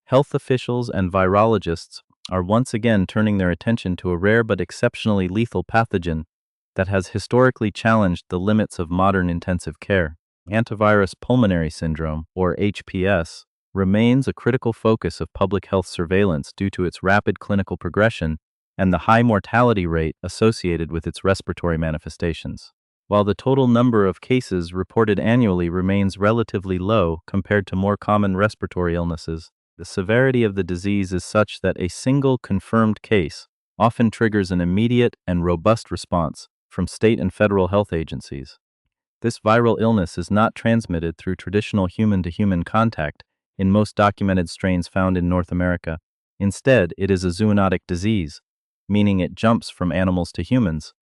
Health officials and virologists are once again turning their attention to a rare but exceptionally lethal pathogen that has historically challenged the limits of modern intensive care. Hantavirus pulmonary syndrome, or HPS, remains a critical focus of public health surveillance due to its rapid clinical progression and the high mortality rate associated with its respiratory manifestations. While the total number of cases reported annually remains relatively low compared to more common respiratory illnesses, the severity of the disease is such that a single confirmed case often triggers an immediate and robust response from state and federal health agencies. This viral illness is not transmitted through traditional human-to-human contact in most documented strains found in North America. Instead, it is a zoonotic disease, meaning it jumps from animals to humans.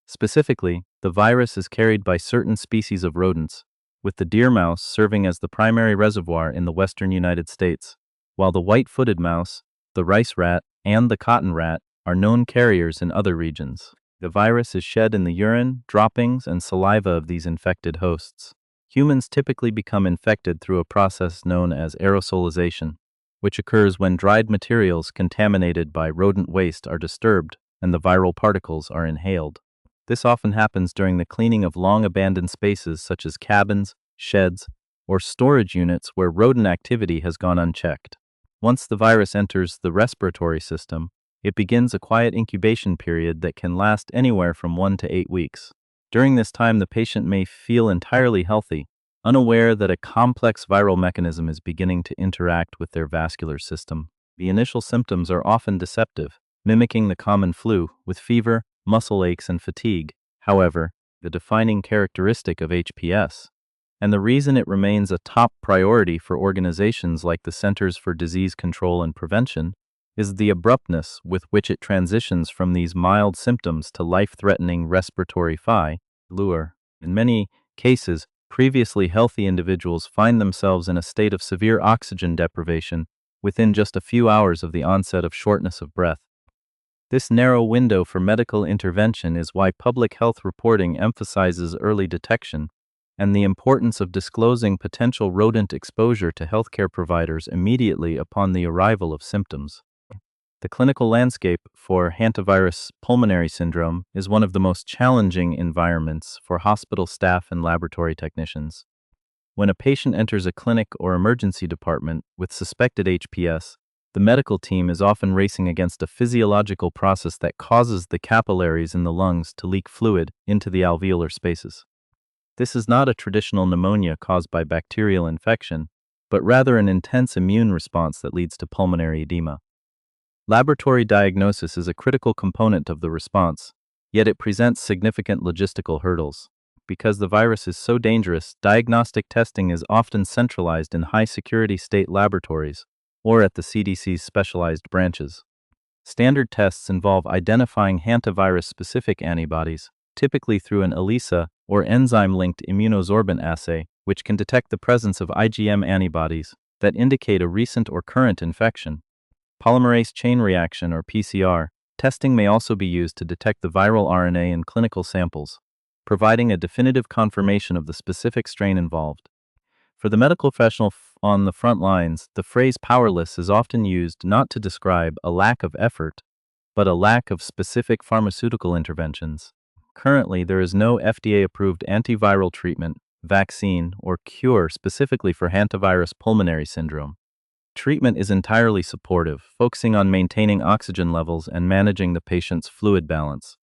Specifically, the virus is carried by certain species of rodents, with the deer mouse serving as the primary reservoir in the western United States, while the white-footed mouse, the rice rat, and the cotton rat are known carriers in other regions. The virus is shed in the urine, droppings, and saliva of these infected hosts. Humans typically become infected through a process known as aerosolization, which occurs when dried materials contaminated by rodent waste are disturbed and the viral particles are inhaled. This often happens during the cleaning of long-abandoned spaces such as cabins, sheds, or storage units where rodent activity has gone unchecked. Once the virus enters the respiratory system, it begins a quiet incubation period that can last anywhere from 1 to 8 weeks. During this time, the patient may feel entirely healthy, unaware that a complex viral mechanism is beginning to interact with their vascular system. The initial symptoms are often deceptive, mimicking the common flu, with fever, muscle aches, and fatigue. However, the defining characteristic of HPS, and the reason it remains a top priority for organizations like the Centers for Disease Control and Prevention, is the abruptness with which it transitions from these mild symptoms to life-threatening respiratory failure. In many cases, previously healthy individuals find themselves in a state of severe oxygen deprivation within just a few hours of the onset of shortness of breath. This narrow window for medical intervention is why public health reporting emphasizes early detection and the importance of disclosing potential rodent exposure to healthcare providers immediately upon the arrival of symptoms. The clinical landscape for hantavirus pulmonary syndrome is one of the most challenging environments for hospital staff and laboratory technicians. When a patient enters a clinic or emergency department with suspected HPS, the medical team is often racing against a physiological process that causes the capillaries in the lungs to leak fluid into the alveolar spaces. This is not a traditional pneumonia caused by bacterial infection, but rather an intense immune response that leads to pulmonary edema. Laboratory diagnosis is a critical component of the response, yet it presents significant logistical hurdles. Because the virus is so dangerous, diagnostic testing is often centralized in high-security state laboratories or at the CDC's specialized branches. Standard tests involve identifying hantavirus-specific antibodies, typically through an ELISA or enzyme-linked immunosorbent assay, which can detect the presence of IgM antibodies that indicate a recent or current infection. Polymerase chain reaction, or PCR, testing may also be used to detect the viral RNA in clinical samples, providing a definitive confirmation of the specific strain involved. For the medical professional on the front lines, the phrase powerless is often used not to describe a lack of effort, but a lack of specific pharmaceutical interventions. Currently, there is no FDA-approved antiviral treatment, vaccine, or cure specifically for hantavirus pulmonary syndrome. Treatment is entirely supportive, focusing on maintaining oxygen levels and managing the patient's fluid balance.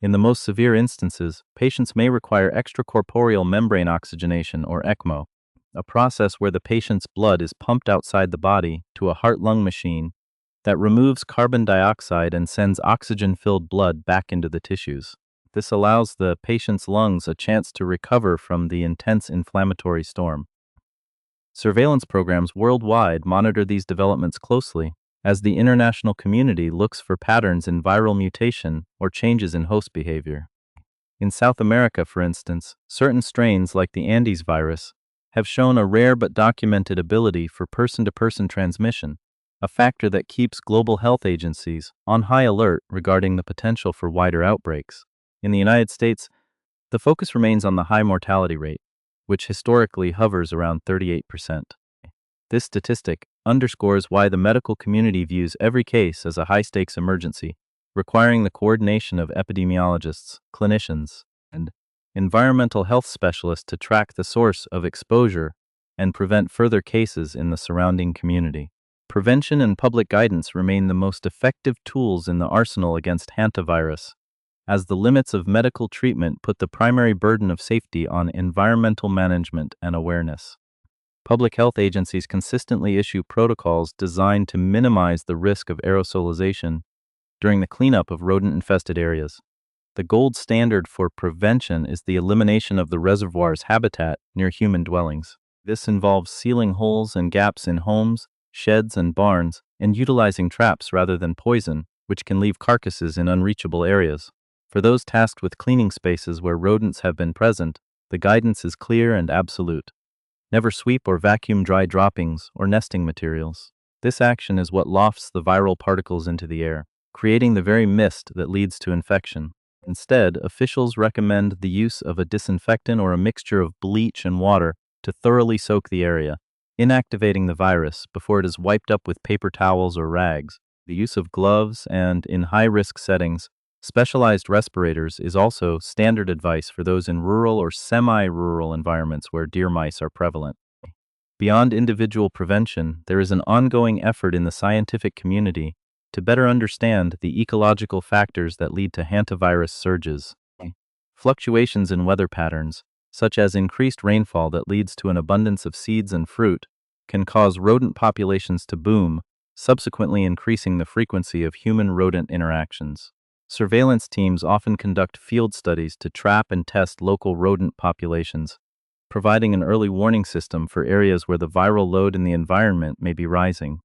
In the most severe instances, patients may require extracorporeal membrane oxygenation, or ECMO, a process where the patient's blood is pumped outside the body to a heart-lung machine that removes carbon dioxide and sends oxygen-filled blood back into the tissues. This allows the patient's lungs a chance to recover from the intense inflammatory storm. Surveillance programs worldwide monitor these developments closely as the international community looks for patterns in viral mutation or changes in host behavior. In South America, for instance, certain strains like the Andes virus have shown a rare but documented ability for person-to-person transmission, a factor that keeps global health agencies on high alert regarding the potential for wider outbreaks. In the United States, the focus remains on the high mortality rate, which historically hovers around 38%. This statistic, underscores why the medical community views every case as a high-stakes emergency, requiring the coordination of epidemiologists, clinicians, and environmental health specialists to track the source of exposure and prevent further cases in the surrounding community. Prevention and public guidance remain the most effective tools in the arsenal against hantavirus, as the limits of medical treatment put the primary burden of safety on environmental management and awareness. Public health agencies consistently issue protocols designed to minimize the risk of aerosolization during the cleanup of rodent-infested areas. The gold standard for prevention is the elimination of the reservoir's habitat near human dwellings. This involves sealing holes and gaps in homes, sheds, and barns, and utilizing traps rather than poison, which can leave carcasses in unreachable areas. For those tasked with cleaning spaces where rodents have been present, the guidance is clear and absolute. Never sweep or vacuum dry droppings or nesting materials. This action is what lofts the viral particles into the air, creating the very mist that leads to infection. Instead, officials recommend the use of a disinfectant or a mixture of bleach and water to thoroughly soak the area, inactivating the virus before it is wiped up with paper towels or rags. The use of gloves and, in high-risk settings, specialized respirators is also standard advice for those in rural or semi-rural environments where deer mice are prevalent. Beyond individual prevention, there is an ongoing effort in the scientific community to better understand the ecological factors that lead to hantavirus surges. Fluctuations in weather patterns, such as increased rainfall that leads to an abundance of seeds and fruit, can cause rodent populations to boom, subsequently increasing the frequency of human-rodent interactions. Surveillance teams often conduct field studies to trap and test local rodent populations, providing an early warning system for areas where the viral load in the environment may be rising.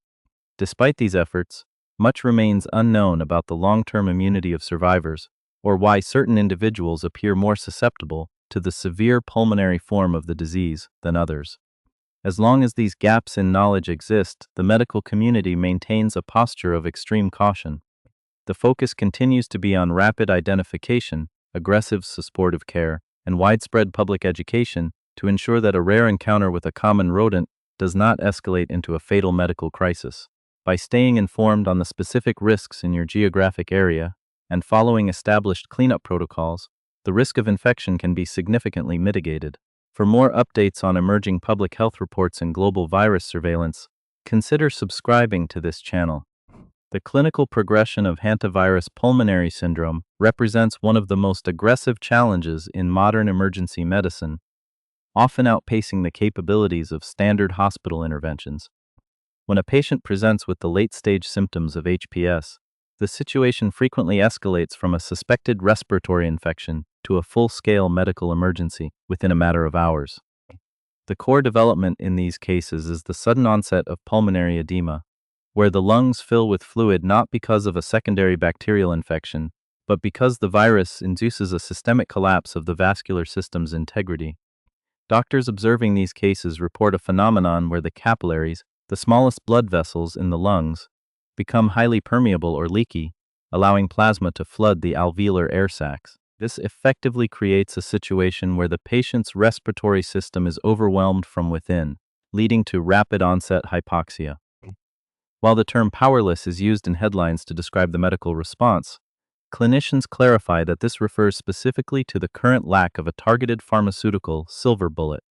Despite these efforts, much remains unknown about the long-term immunity of survivors, or why certain individuals appear more susceptible to the severe pulmonary form of the disease than others. As long as these gaps in knowledge exist, the medical community maintains a posture of extreme caution. The focus continues to be on rapid identification, aggressive supportive care, and widespread public education to ensure that a rare encounter with a common rodent does not escalate into a fatal medical crisis. By staying informed on the specific risks in your geographic area and following established cleanup protocols, the risk of infection can be significantly mitigated. For more updates on emerging public health reports and global virus surveillance, consider subscribing to this channel. The clinical progression of hantavirus pulmonary syndrome represents one of the most aggressive challenges in modern emergency medicine, often outpacing the capabilities of standard hospital interventions. When a patient presents with the late-stage symptoms of HPS, the situation frequently escalates from a suspected respiratory infection to a full-scale medical emergency within a matter of hours. The core development in these cases is the sudden onset of pulmonary edema, where the lungs fill with fluid not because of a secondary bacterial infection, but because the virus induces a systemic collapse of the vascular system's integrity. Doctors observing these cases report a phenomenon where the capillaries, the smallest blood vessels in the lungs, become highly permeable or leaky, allowing plasma to flood the alveolar air sacs. This effectively creates a situation where the patient's respiratory system is overwhelmed from within, leading to rapid onset hypoxia. While the term powerless is used in headlines to describe the medical response, clinicians clarify that this refers specifically to the current lack of a targeted pharmaceutical silver bullet.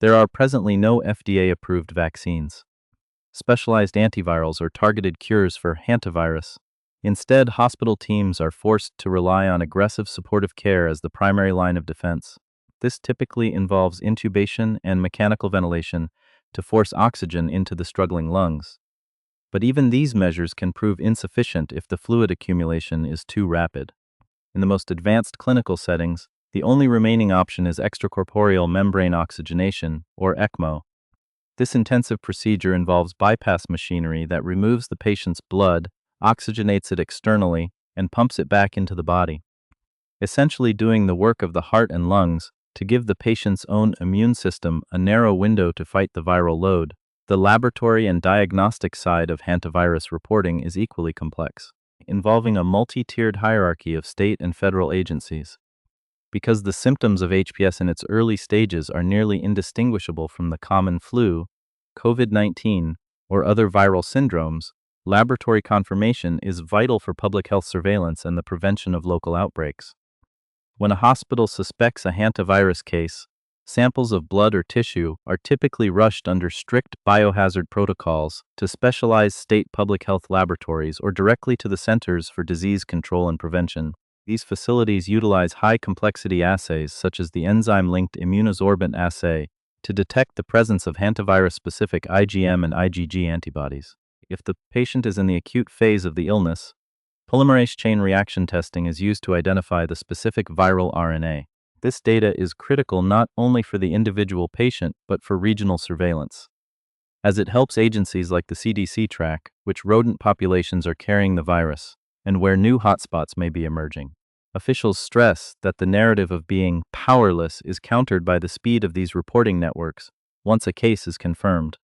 There are presently no FDA-approved vaccines, specialized antivirals, or targeted cures for hantavirus. Instead, hospital teams are forced to rely on aggressive supportive care as the primary line of defense. This typically involves intubation and mechanical ventilation to force oxygen into the struggling lungs. But even these measures can prove insufficient if the fluid accumulation is too rapid. In the most advanced clinical settings, the only remaining option is extracorporeal membrane oxygenation, or ECMO. This intensive procedure involves bypass machinery that removes the patient's blood, oxygenates it externally, and pumps it back into the body, essentially doing the work of the heart and lungs to give the patient's own immune system a narrow window to fight the viral load. The laboratory and diagnostic side of hantavirus reporting is equally complex, involving a multi-tiered hierarchy of state and federal agencies. Because the symptoms of HPS in its early stages are nearly indistinguishable from the common flu, COVID-19, or other viral syndromes, laboratory confirmation is vital for public health surveillance and the prevention of local outbreaks. When a hospital suspects a hantavirus case, samples of blood or tissue are typically rushed under strict biohazard protocols to specialized state public health laboratories or directly to the Centers for Disease Control and Prevention. These facilities utilize high-complexity assays such as the enzyme-linked immunosorbent assay to detect the presence of hantavirus-specific IgM and IgG antibodies. If the patient is in the acute phase of the illness, polymerase chain reaction testing is used to identify the specific viral RNA. This data is critical not only for the individual patient but for regional surveillance, as it helps agencies like the CDC track which rodent populations are carrying the virus and where new hotspots may be emerging. Officials stress that the narrative of being powerless is countered by the speed of these reporting networks once a case is confirmed.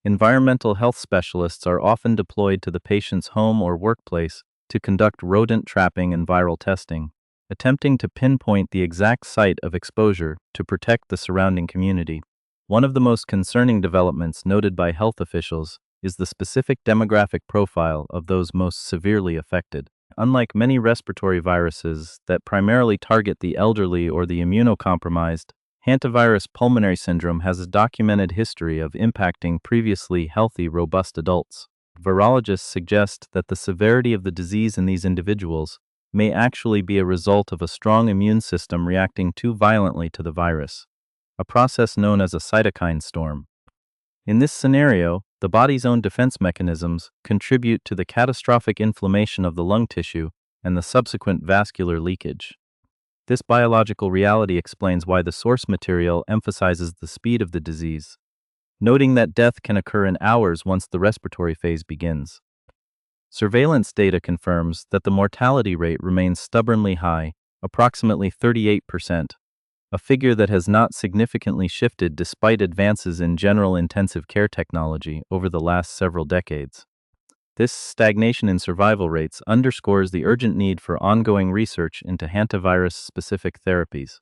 Environmental health specialists are often deployed to the patient's home or workplace to conduct rodent trapping and viral testing, attempting to pinpoint the exact site of exposure to protect the surrounding community. One of the most concerning developments noted by health officials is the specific demographic profile of those most severely affected. Unlike many respiratory viruses that primarily target the elderly or the immunocompromised, hantavirus pulmonary syndrome has a documented history of impacting previously healthy, robust adults. Virologists suggest that the severity of the disease in these individuals may actually be a result of a strong immune system reacting too violently to the virus, a process known as a cytokine storm. In this scenario, the body's own defense mechanisms contribute to the catastrophic inflammation of the lung tissue and the subsequent vascular leakage. This biological reality explains why the source material emphasizes the speed of the disease, noting that death can occur in hours once the respiratory phase begins. Surveillance data confirms that the mortality rate remains stubbornly high, approximately 38%, a figure that has not significantly shifted despite advances in general intensive care technology over the last several decades. This stagnation in survival rates underscores the urgent need for ongoing research into hantavirus-specific therapies.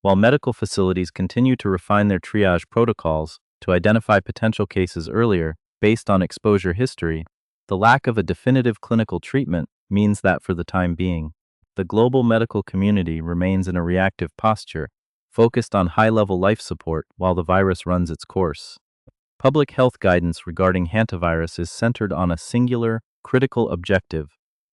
While medical facilities continue to refine their triage protocols to identify potential cases earlier based on exposure history, the lack of a definitive clinical treatment means that for the time being, the global medical community remains in a reactive posture, focused on high-level life support while the virus runs its course. Public health guidance regarding hantavirus is centered on a singular, critical objective: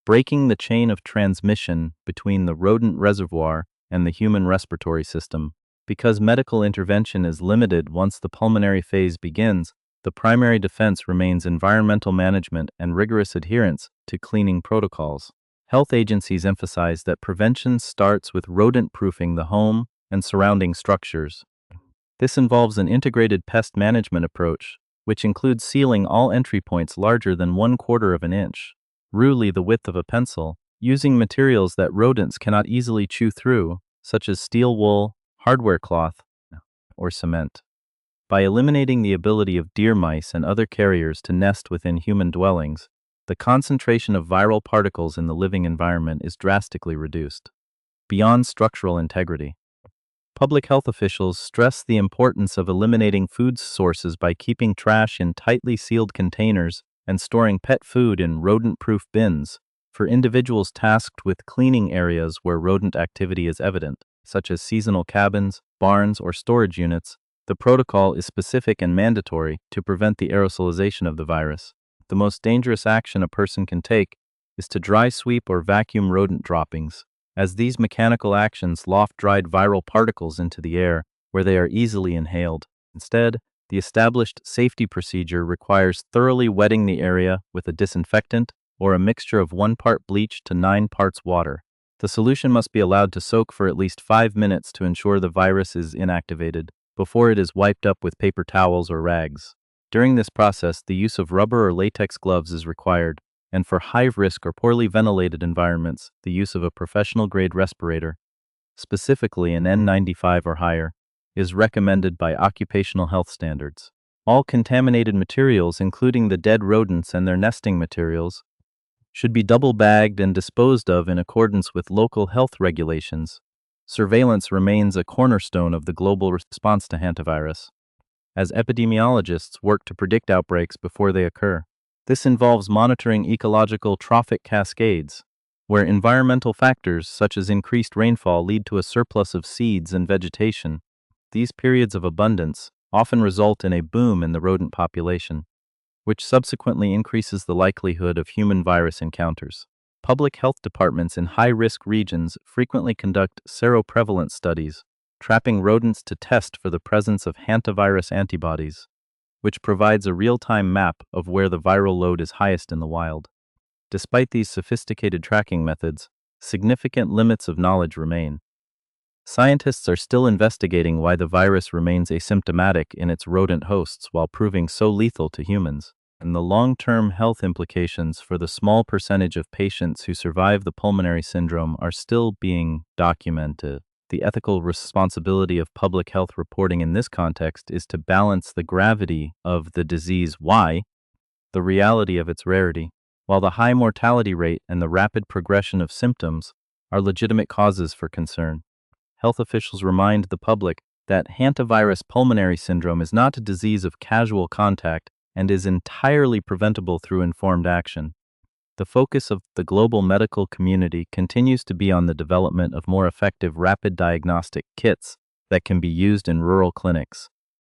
breaking the chain of transmission between the rodent reservoir and the human respiratory system. Because medical intervention is limited once the pulmonary phase begins, the primary defense remains environmental management and rigorous adherence to cleaning protocols. Health agencies emphasize that prevention starts with rodent-proofing the home and surrounding structures. This involves an integrated pest management approach, which includes sealing all entry points larger than 1/4 of an inch, roughly the width of a pencil, using materials that rodents cannot easily chew through, such as steel wool, hardware cloth, or cement. By eliminating the ability of deer mice and other carriers to nest within human dwellings, the concentration of viral particles in the living environment is drastically reduced. Beyond structural integrity, public health officials stress the importance of eliminating food sources by keeping trash in tightly sealed containers and storing pet food in rodent-proof bins. For individuals tasked with cleaning areas where rodent activity is evident, such as seasonal cabins, barns, or storage units, the protocol is specific and mandatory to prevent the aerosolization of the virus. The most dangerous action a person can take is to dry sweep or vacuum rodent droppings, as these mechanical actions loft dried viral particles into the air where they are easily inhaled. Instead, the established safety procedure requires thoroughly wetting the area with a disinfectant or a mixture of 1 part bleach to 9 parts water. The solution must be allowed to soak for at least 5 minutes to ensure the virus is inactivated before it is wiped up with paper towels or rags. During this process, the use of rubber or latex gloves is required, and for high-risk or poorly ventilated environments, the use of a professional-grade respirator, specifically an N95 or higher, is recommended by occupational health standards. All contaminated materials, including the dead rodents and their nesting materials, should be double-bagged and disposed of in accordance with local health regulations. Surveillance remains a cornerstone of the global response to hantavirus. as epidemiologists work to predict outbreaks before they occur. This involves monitoring ecological trophic cascades, where environmental factors such as increased rainfall lead to a surplus of seeds and vegetation. These periods of abundance often result in a boom in the rodent population, which subsequently increases the likelihood of human virus encounters. Public health departments in high-risk regions frequently conduct seroprevalence studies, trapping rodents to test for the presence of hantavirus antibodies, which provides a real-time map of where the viral load is highest in the wild. Despite these sophisticated tracking methods, significant limits of knowledge remain. Scientists are still investigating why the virus remains asymptomatic in its rodent hosts while proving so lethal to humans, and the long-term health implications for the small percentage of patients who survive the pulmonary syndrome are still being documented. The ethical responsibility of public health reporting in this context is to balance the gravity of the disease the reality of its rarity. While the high mortality rate and the rapid progression of symptoms are legitimate causes for concern, health officials remind the public that hantavirus pulmonary syndrome is not a disease of casual contact and is entirely preventable through informed action. The focus of the global medical community continues to be on the development of more effective rapid diagnostic kits that can be used in rural clinics.